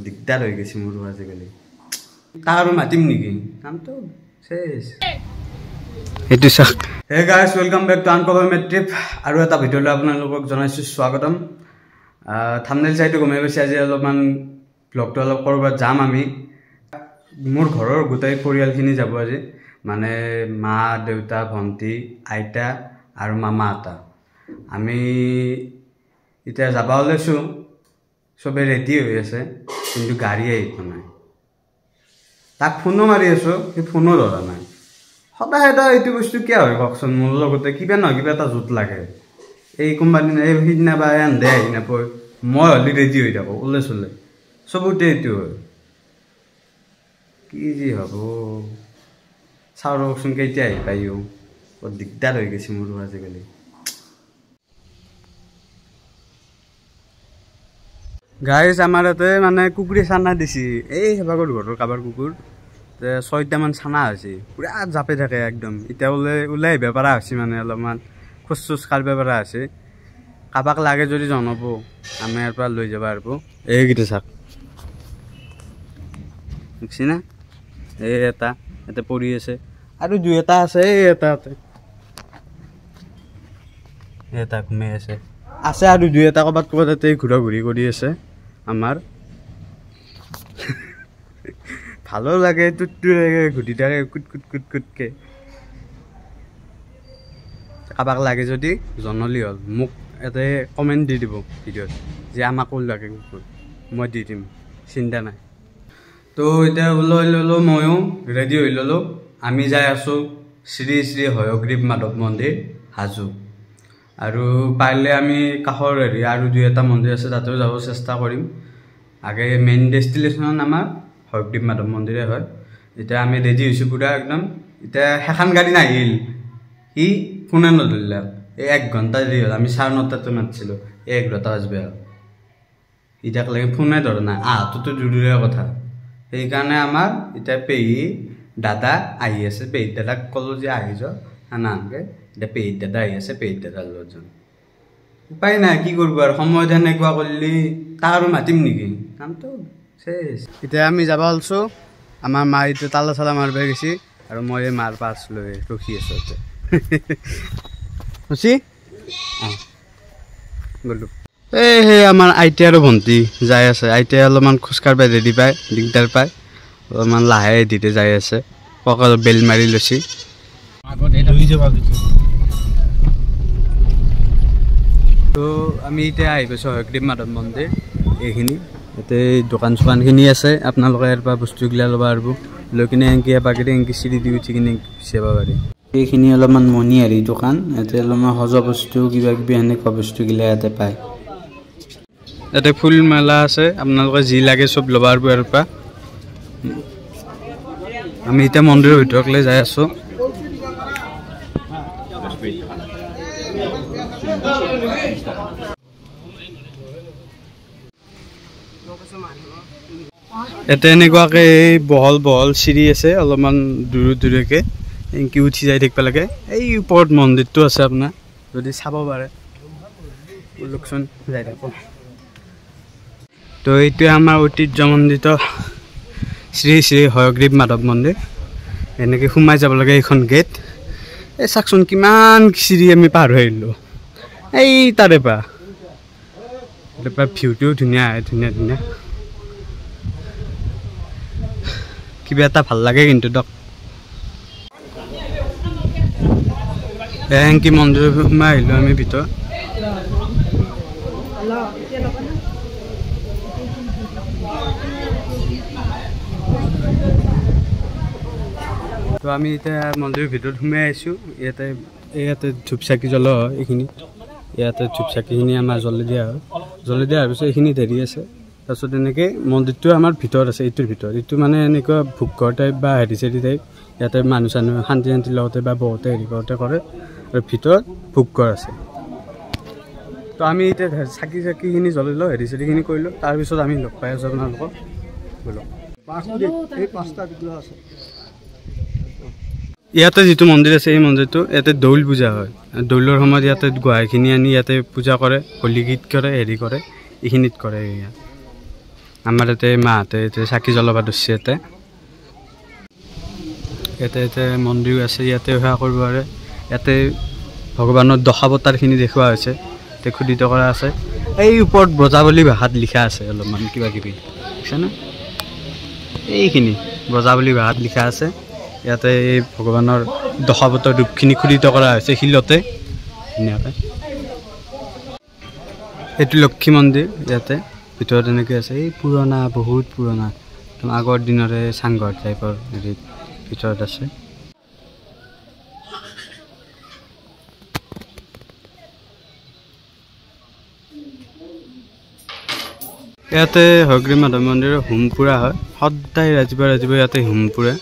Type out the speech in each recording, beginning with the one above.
দিগদাৰ হৈ গৈছে মোৰো আজিকালি কাৰো মাতিম নেকি কামটো শেষ এইটো চাক hey guys welcome back to uncover my trip আৰু এটা ভিডিঅ'লৈ আপোনালোকক জনাইছোঁ স্বাগতম থাম্বনেইল চাইটো গমেই পাইছে আজি অলপমান ব্লগটো অলপ ক'ৰবাত যাম আমি মোৰ ঘৰৰ গোটেই পৰিয়ালখিনি যাব আজি মানে মা দেউতা ভণ্টি আইতা আৰু মামা আতা আমি এতিয়া যাব ওলাইছোঁ সবে ৰেডি হৈ আছে কিন্তু গাড়ী আহিব নাই তাক ফোনো মাৰি আছোঁ সি ফোনো ধৰা নাই সদায় এটা এইটো বস্তু কিয় হয় কওকচোন মোৰ লগতে কিবা নহয় কিবা এটা জোঁট লাগে এই কোম্পানী এই সিদিনা বা এন্ধে আহি নাপায় মই হ'লে ৰেডি হৈ থাকোঁ ওলাই চলে চবতে এইটো হয় কি যি হ'ব চাওঁ ৰকচোন কেতিয়া আহি পায়ো বৰ দিগদাৰ হৈ গৈছে মোৰো আজিকালি গাইজ আমাৰ ইয়াতে মানে কুকুৰে চানা দিছে এই হেবাগৰ ঘৰৰ কাৰোবাৰ কুকুৰ 6টামান চানা হৈছে পুৰা জাপে থাকে একদম এতিয়া ওলাই আহিব পৰা হৈছে মানে অলপমান খোজ চোজ কাঢ়িব পৰা হৈছে কাৰোবাক লাগে যদি জনাব আমি ইয়াৰ পৰা লৈ যাব পাৰিব এইকেইটা চাওক দেখিছে না এই এটা ইয়াতে পৰি আছে আৰু দুই এটা আছে এই এটা ঘুমাই আছে আৰু দুই এটা ক'ৰবাত তাতে ঘূৰা ঘূৰি কৰি আছে আমাৰ ভালো লাগে টুটু ঘূৰি থাকে কুট কুট কুট কুটকে কাৰোবাক লাগে যদি জনালি হ'ল মোক ইয়াতে কমেণ্ট দি দিব ভিডিঅ'ত যে আমাকো লাগে কুকুৰ মই দি দিম চিন্তা নাই তো এতিয়া ওলাই ল'লোঁ ময়ো ৰেডি হৈ ল'লোঁ আমি যাই আছোঁ শ্ৰী শ্ৰী হয়গ্ৰীৱ মাধৱ মন্দিৰ হাজো আৰু পাৰিলে আমি কাষৰ আৰু দুই এটা মন্দিৰ আছে তাতেও যাব চেষ্টা কৰিম আগে মেইন ডেষ্টিনেশ্যন আমাৰ হয়গ্ৰীৱ মাধৱ মন্দিৰে হয় এতিয়া আমি ৰেডি হৈছোঁ পুৰা একদম এতিয়া সেইখন গাড়ী নাহিল সি ফোনে নধৰিলে এই 1 ঘণ্টা দেৰি হ'ল আমি 9:30 মাতিছিলোঁ 11টা বাজিব এতিয়াক লাগে ফোনে ধৰা নাই আহটোতো দূৰৰে কথা সেইকাৰণে আমাৰ এতিয়া পেহী দাদা আহি আছে পেহী দাদাক ক'লোঁ যে আহি যাওঁ আনাকৈ এতিয়া পেহী দাদা আহি আছে পেহী দাদাৰ লগত যাম উপায় নাই কি কৰিব আৰু সময়ত সেনেকুৱা কৰিলে তাক আৰু মাতিম নেকি কামটো শেষ এতিয়া আমি যাব ওলাইছোঁ আমাৰ মা এতিয়া তালা চালা মাৰিব গৈছে আৰু মই এই মাৰ পাছ লৈ ৰখি আছোঁ এতিয়া খুচি গ'লোঁ সেই আমাৰ আইতা আৰু ভণ্টি যাই আছে আইতাই অলপমান খোজকাঢ়িব ৰেডি পায় দিগদাৰ পায় অলপমান লাহে ধীৰে যাই আছে কঁকাল বেল মাৰি লৈছে তো আমি এতিয়া আহি পাইছোঁ হয়গ্ৰীৱ মাধৱ মন্দিৰ এইখিনি ইয়াতে দোকান চোকানখিনি আছে আপোনালোকে ইয়াৰ পৰা বস্তুগিলা ল'ব পাৰিব লৈ কিনে এনেকৈ এপাকেদি এনেকৈ চিৰি দি উঠি কিনে যাব পাৰি এইখিনি অলপমান মণিহাৰী দোকান ইয়াতে অলপমান সজোৱা বস্তু কিবা কিবি সেনেকুৱা বস্তুগিলা ইয়াতে পায় ইয়াতে ফুল মেলা আছে আপোনালোকে যি লাগে চব ল'ব পাৰিব ইয়াৰ পৰা আমি এতিয়া মন্দিৰৰ ভিতৰলৈ যাই আছোঁ ইয়াতে এনেকুৱাকৈ বহল বহল চিৰি আছে অলপমান দূৰকৈ এনেকৈ উঠি যাই থাকিব লাগে এই ওপৰত মন্দিৰটো আছে আপোনাৰ যদি চাব পাৰে লোকচোন যাই থাকোঁ তো এইটোৱে আমাৰ ঐতিহ্যমণ্ডিত শ্ৰী শ্ৰী হয়গ্ৰীৱ মাধৱ মন্দিৰ এনেকৈ সোমাই যাব লাগে এইখন গেট এই চাওকচোন কিমান চিৰি আমি পাৰ হৈ আহিলোঁ এই তাৰে পৰা ভিউটোও ধুনীয়া আহে ধুনীয়া ধুনীয়া কিবা এটা ভাল লাগে কিন্তু দক এংকি মন্দিৰৰ সোমাই আহিলোঁ আমি ভিতৰত তো আমি এতিয়া মন্দিৰৰ ভিতৰত সোমাই আহিছোঁ ইয়াতে ধূপ চাকি জ্বলোৱা হয় এইখিনি ইয়াতে ধূপ চাকিখিনি আমাৰ জ্বলি দিয়া হয় জ্বলি দিয়াৰ পিছত এইখিনি দেৰি আছে তাৰপিছত এনেকৈ মন্দিৰটো আমাৰ ভিতৰত আছে এইটোৰ ভিতৰত এইটো মানে এনেকুৱা ভোগঘৰ টাইপ বা হেৰি চেৰি টাইপ ইয়াতে মানুহ চানুহ শান্তি শান্তি লগতে বা বহুতে হেৰি কৰোঁতে কৰে আৰু ভিতৰত ভোগঘৰ আছে তো আমি এতিয়া চাকি চাকিখিনি জ্বলি লওঁ হেৰি চেৰিখিনি কৰিলোঁ তাৰপিছত আমি লগ পাই আছোঁ আপোনালোকক বোলো ইয়াতে যিটো মন্দিৰ আছে এই মন্দিৰটো ইয়াতে দৌল পূজা হয় দৌলৰ সময়ত ইয়াতে গোহাঁইখিনি আনি ইয়াতে পূজা কৰে হোলী গীত কৰে হেৰি কৰে এইখিনিত কৰে আমাৰ ইয়াতে মাহঁতে ইয়াতে চাকি জ্বলাব ধৰিছে ইয়াতে মন্দিৰো আছে ইয়াতে সেৱা কৰিব পাৰে ইয়াতে ভগৱানৰ দশাৱতাৰখিনি দেখুওৱা হৈছে ইয়াতে খোদিত কৰা আছে এই ওপৰত ব্ৰজাৱলী ভাষাত লিখা আছে অলপমান কিবা কিবি বুজিছেনে এইখিনি ব্ৰজাৱলী ভাষাত লিখা আছে ইয়াতে এই ভগৱানৰ দশাৱতাৰ ৰূপখিনি খোদিত কৰা হৈছে শিলতে ধুনীয়াকৈ এইটো লক্ষী মন্দিৰ ইয়াতে ভিতৰত এনেকৈ আছে এই পুৰণা বহুত পুৰণা একদম আগৰ দিনৰে চাংঘৰ টাইপৰ হেৰিত ভিতৰত আছে ইয়াতে হয়গ্ৰীৱ মাধৱ মন্দিৰৰ হোম পুৰা হয় সদায় ৰাতিপুৱা ইয়াতে হোম পুৰে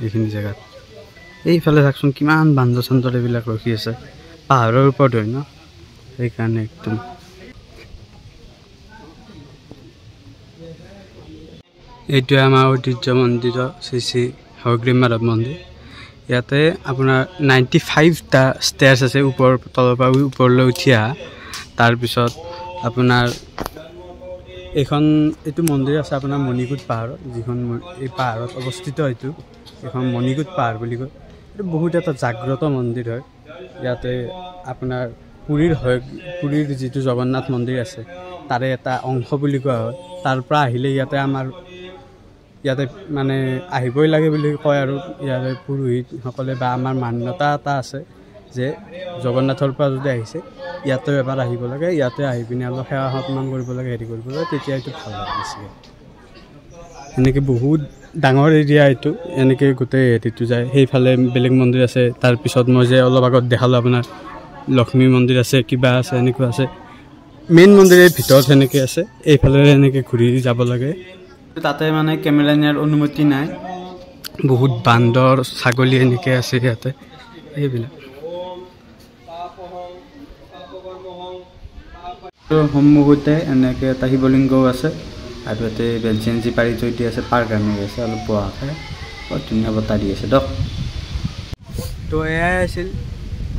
এইখিনি জেগাত এইফালে চাওকচোন কিমান বান্দৰ চান্দৰ এইবিলাক ৰখি আছে পাহাৰৰ ওপৰত হয় ন সেইকাৰণে একদম এইটোৱে আমাৰ ঐতিহ্যমণ্ডিত শ্ৰী শ্ৰী হয়গ্ৰীৱ মাধৱ মন্দিৰ ইয়াতে আপোনাৰ 95টা ষ্টেয়াৰ্ছ আছে ওপৰৰ তলৰ পৰা ওপৰলৈ উঠি অহা তাৰপিছত আপোনাৰ এইটো মন্দিৰ আছে আপোনাৰ মণিকোট পাহাৰত যিখন এই পাহাৰত অৱস্থিত এইখন মণিকোট পাহাৰ বুলি কয় এইটো বহুত এটা জাগ্ৰত মন্দিৰ হয় ইয়াতে আপোনাৰ পুৰীৰ যিটো জগন্নাথ মন্দিৰ আছে তাৰে এটা অংশ বুলি কোৱা হয় তাৰ পৰা আহিলে ইয়াতে মানে আহিবই লাগে বুলি কয় আৰু ইয়াৰে পুৰোহিতসকলে বা আমাৰ মান্যতা এটা আছে যে জগন্নাথৰ পৰা যদি আহিছে ইয়াতে এবাৰ আহিব লাগে ইয়াতে আহি পিনে অলপ সেৱা সন্মান কৰিব লাগে হেৰি কৰিব লাগে তেতিয়া এইটো ভাল লাগে বেছিকৈ এনেকৈ বহুত ডাঙৰ এৰিয়া এইটো এনেকৈ গোটেই হেৰিটো যায় সেইফালে বেলেগ মন্দিৰ আছে তাৰপিছত মই যে অলপ আগত দেখালোঁ আপোনাৰ লক্ষ্মী মন্দিৰ আছে কিবা আছে এনেকুৱা আছে মেইন মন্দিৰৰ ভিতৰত সেনেকৈ আছে এইফালে এনেকৈ ঘূৰি যাব লাগে তাতে মানে কেমেৰা নিয়াৰ অনুমতি নাই বহুত বান্দৰ ছাগলী এনেকৈ আছে ইয়াতে এইবিলাক সন্মুখতে এনেকৈ এটা শিৱলিংগও আছে আৰু ইয়াতে বেঞ্চি চেঞ্চি পাৰি থৈ দি আছে পাৰ্ক আনি আছে অলপ বহাকৈ বৰ ধুনীয়া বতাহ দি আছে দিয়ক তো এয়াই আছিল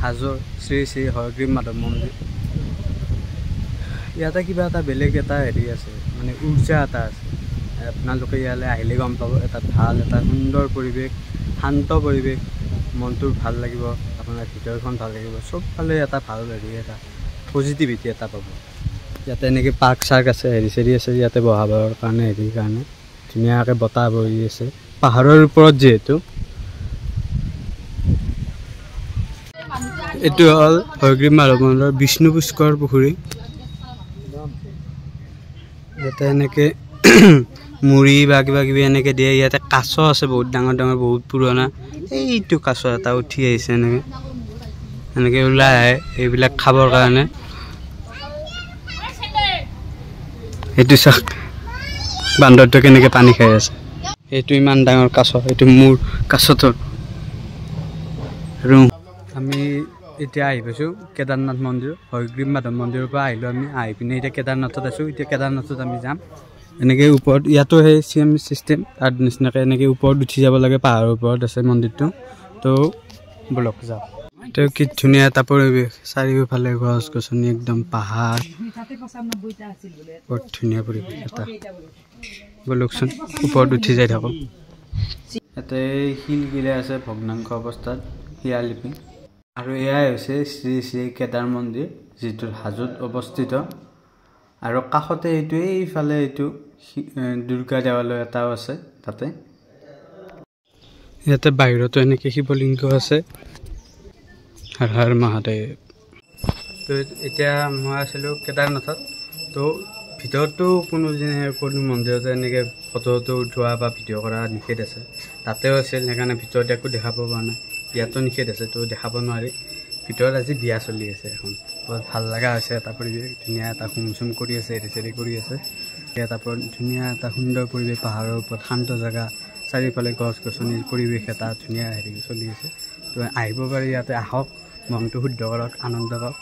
হাজোৰ শ্ৰী শ্ৰী হয়গ্ৰীৱ মাধৱ মন্দিৰ ইয়াতে কিবা এটা বেলেগ এটা হেৰি আছে মানে উৰ্জা এটা আছে আপোনালোকে ইয়ালৈ আহিলে গম পাব এটা ভাল এটা সুন্দৰ পৰিৱেশ শান্ত পৰিৱেশ মনটো ভাল লাগিব আপোনাৰ ভিতৰখন ভাল লাগিব চবফালে এটা ভাল হেৰি এটা পজিটিভিটি এটা পাব ইয়াতে এনেকৈ পাৰ্ক চাৰ্ক আছে হেৰি চেৰি আছে ইয়াতে বহাবৰ কাৰণে হেৰিৰ কাৰণে ধুনীয়াকৈ বতাহ বহি আছে পাহাৰৰ ওপৰত যিহেতু এইটো হ'ল হয়গ্ৰীৱ মাধৱ মন্দিৰৰ বিষ্ণু পুষ্কৰ পুখুৰী ইয়াতে এনেকৈ মুড়ি বা কিবা কিবি এনেকৈ দিয়ে ইয়াতে কাছ আছে বহুত ডাঙৰ ডাঙৰ বহুত পুৰণা এইটো কাছ এটা উঠি আহিছে এনেকৈ ওলাই আহে এইবিলাক খাবৰ কাৰণে এইটো চাওক বান্দৰটো কেনেকৈ পানী খাই আছে এইটো ইমান ডাঙৰ কাছ এইটো মোৰ কাছটোৰ আৰু আমি এতিয়া আহি পাইছোঁ কেদাৰনাথ মন্দিৰ হয়গ্ৰীৱ মাধৱ মন্দিৰৰ পৰা আহিলোঁ আমি আহি পিনে এতিয়া কেদাৰনাথত আছোঁ এতিয়া কেদাৰনাথত আমি যাম এনেকৈ ওপৰত ইয়াতো সেই চেম চিষ্টেম তাৰ নিচিনাকৈ এনেকৈ ওপৰত উঠি যাব লাগে পাহাৰৰ ওপৰত আছে মন্দিৰটো তো বলক যাওঁ তো কি ধুনীয়া এটা পৰিৱেশ চাৰিওফালে গছ গছনি একদম পাহাৰ বৰ ধুনীয়া পৰিৱেশ এটা বলকচোন ওপৰত উঠি যাই থাকোঁ ইয়াতে শিলগিলা আছে ভগ্নাংশ অৱস্থাত শিলালিপি আৰু এয়াই হৈছে শ্ৰী শ্ৰী কেদাৰ মন্দিৰ যিটো হাজোত অৱস্থিত আৰু কাষতে এইফালে এইটো দুৰ্গা দেৱালয় এটাও আছে তাতে ইয়াতে বাহিৰতো এনেকৈ শিৱলিংগ আছে হৰ হৰ মহাদেৱ তো এতিয়া মই আছিলোঁ কেদাৰনাথত তো ভিতৰতো কোনো মন্দিৰতে এনেকৈ ফটো উঠোৱা বা ভিডিঅ' কৰা নিষেধ আছে তাতেও আছিল সেইকাৰণে ভিতৰত একো দেখা পোৱা নাই ইয়াতো নিষেধ আছে তো দেখাব নোৱাৰি ভিতৰত আজি বিয়া চলি আছে এখন বৰ ভাল লগা হৈছে এটা পৰিৱেশ ধুনীয়া এটা হুম চুম কৰি আছে হেৰি চেৰি কৰি আছে এটা ধুনীয়া এটা সুন্দৰ পৰিৱেশ পাহাৰৰ ওপৰত শান্ত জেগা চাৰিওফালে গছ গছনিৰ পৰিৱেশ এটা ধুনীয়া হেৰি চলি আছে তো আহিব পাৰি ইয়াতে আহক মনটো শুদ্ধ কৰক আনন্দ পাওক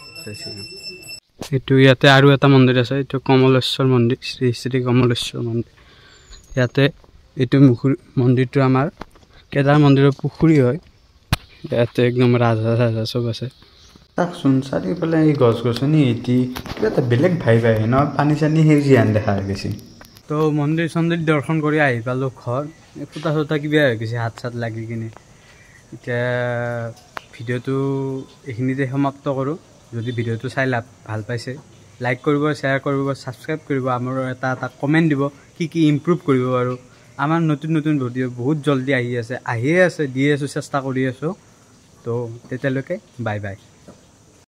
এইটো ইয়াতে আৰু এটা মন্দিৰ আছে এইটো কমলেশ্বৰ মন্দিৰ শ্ৰী শ্ৰী কমলেশ্বৰ মন্দিৰ ইয়াতে এইটো মন্দিৰটো আমাৰ কেদাৰ মন্দিৰৰ পুখুৰী হয় ইয়াতে একদম ৰাজা চব আছে চাওকচোন চাৰিওফালে এই গছ গছনি এটি কিবা এটা বেলেগ ভাই ন পানী চানী সেউজীয়া দেখা গৈছে তো মন্দিৰ চন্দিৰ দৰ্শন কৰি আহি পালোঁ ঘৰ ফুটা চুটা কিবা হৈ গৈছে হাত চাত লাগি কিনে এতিয়া ভিডিঅ'টো এইখিনিতে সমাপ্ত কৰোঁ যদি ভিডিঅ'টো চাই ভাল পাইছে লাইক কৰিব শ্বেয়াৰ কৰিব ছাবস্ক্ৰাইব কৰিব আমাৰ এটা কমেণ্ট দিব কি ইম্প্ৰুভ কৰিব আৰু আমাৰ নতুন নতুন ভিডিঅ' বহুত জলদি আহিয়ে আছে দি আছোঁ চেষ্টা কৰি আছোঁ তো তেতিয়ালৈকে বাই বাই